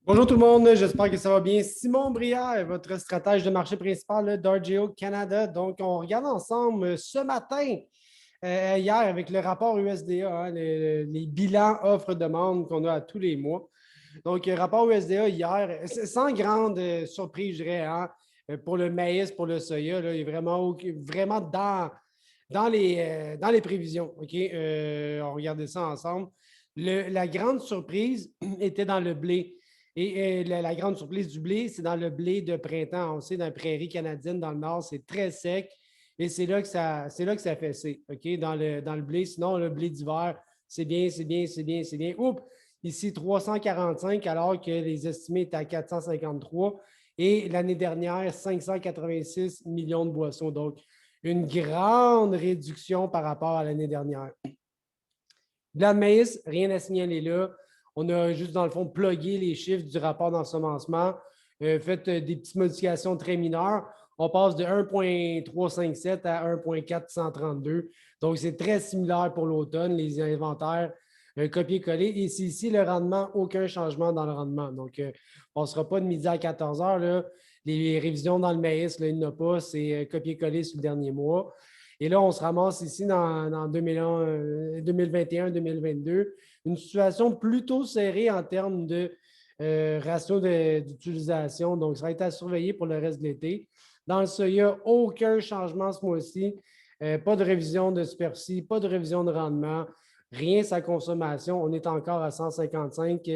Bonjour tout le monde, j'espère que ça va bien. Simon Brière, votre stratège de marché principal là, d'RGO Canada. Donc, on regarde ensemble ce matin, hier, avec le rapport USDA, hein, les bilans offres-demande qu'on a à tous les mois. Donc, rapport USDA hier, sans grande surprise, je dirais, hein, pour le maïs, pour le soya, là, il est vraiment dans les prévisions. OK? On regardait ça ensemble. La grande surprise était dans le blé. Et la grande surprise du blé, c'est dans le blé de printemps. On sait, dans la prairie canadienne, dans le nord, c'est très sec. Et c'est là que ça fait c'est, OK, dans le blé. Sinon, le blé d'hiver, c'est bien, c'est bien, c'est bien, c'est bien. Oups, ici 345, alors que les estimés étaient à 453. Et l'année dernière, 586 millions de boissons. Donc, une grande réduction par rapport à l'année dernière. Blanc de maïs, rien à signaler là. On a juste, dans le fond, plugué les chiffres du rapport d'ensemencement, fait des petites modifications très mineures. On passe de 1,357 à 1,432. Donc, c'est très similaire pour l'automne, les inventaires copier-coller. Et c'est ici le rendement, aucun changement dans le rendement. Donc, on ne sera pas de midi à 14 heures. Là. Les révisions dans le maïs, là, il n'y en a pas, c'est copier-coller sur le dernier mois. Et là, on se ramasse ici dans 2021-2022, une situation plutôt serrée en termes de ratio d'utilisation. Donc, ça va être à surveiller pour le reste de l'été. Dans le soya, aucun changement ce mois-ci. Pas de révision de superficie, pas de révision de rendement, rien sa consommation. On est encore à 155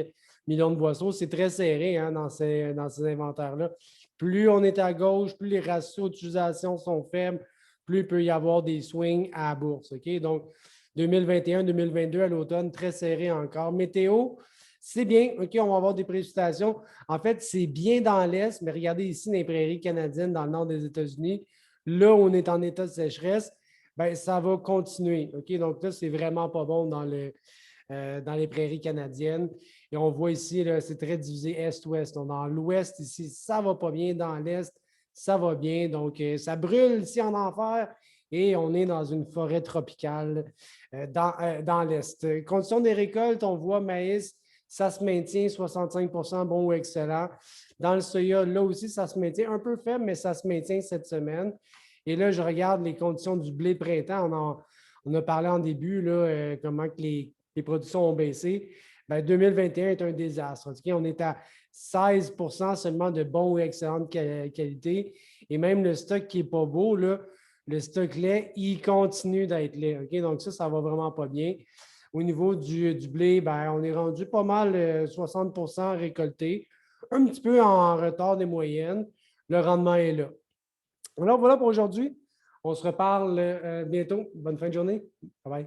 millions de boissons. C'est très serré hein, dans ces inventaires-là. Plus on est à gauche, plus les ratios d'utilisation sont faibles, plus il peut y avoir des swings à la bourse. OK? Donc, 2021-2022 à l'automne, très serré encore. Météo, c'est bien. OK, on va avoir des précipitations. En fait, c'est bien dans l'Est, mais regardez ici, dans les prairies canadiennes, dans le nord des États-Unis, là où on est en état de sécheresse, ben, ça va continuer. OK? Donc, là, c'est vraiment pas bon dans les prairies canadiennes. Et on voit ici, c'est très divisé est-ouest. Dans l'ouest, ici, ça ne va pas bien. Dans l'est, ça va bien. Donc, ça brûle ici en enfer et on est dans une forêt tropicale dans l'est. Conditions des récoltes, on voit maïs, ça se maintient 65 bon ou excellent. Dans le soya, là aussi, ça se maintient un peu faible, mais ça se maintient cette semaine. Et là, je regarde les conditions du blé de printemps. On a parlé en début, là, comment que les productions ont baissé. Bien, 2021 est un désastre. Okay? On est à 16 seulement de bons ou excellente qualité. Et même le stock qui n'est pas beau, là, le stock lait, il continue d'être laid. Okay? Donc, ça va vraiment pas bien. Au niveau du blé, ben, on est rendu pas mal 60 récolté, un petit peu en retard des moyennes. Le rendement est là. Alors, voilà pour aujourd'hui. On se reparle bientôt. Bonne fin de journée. Bye bye.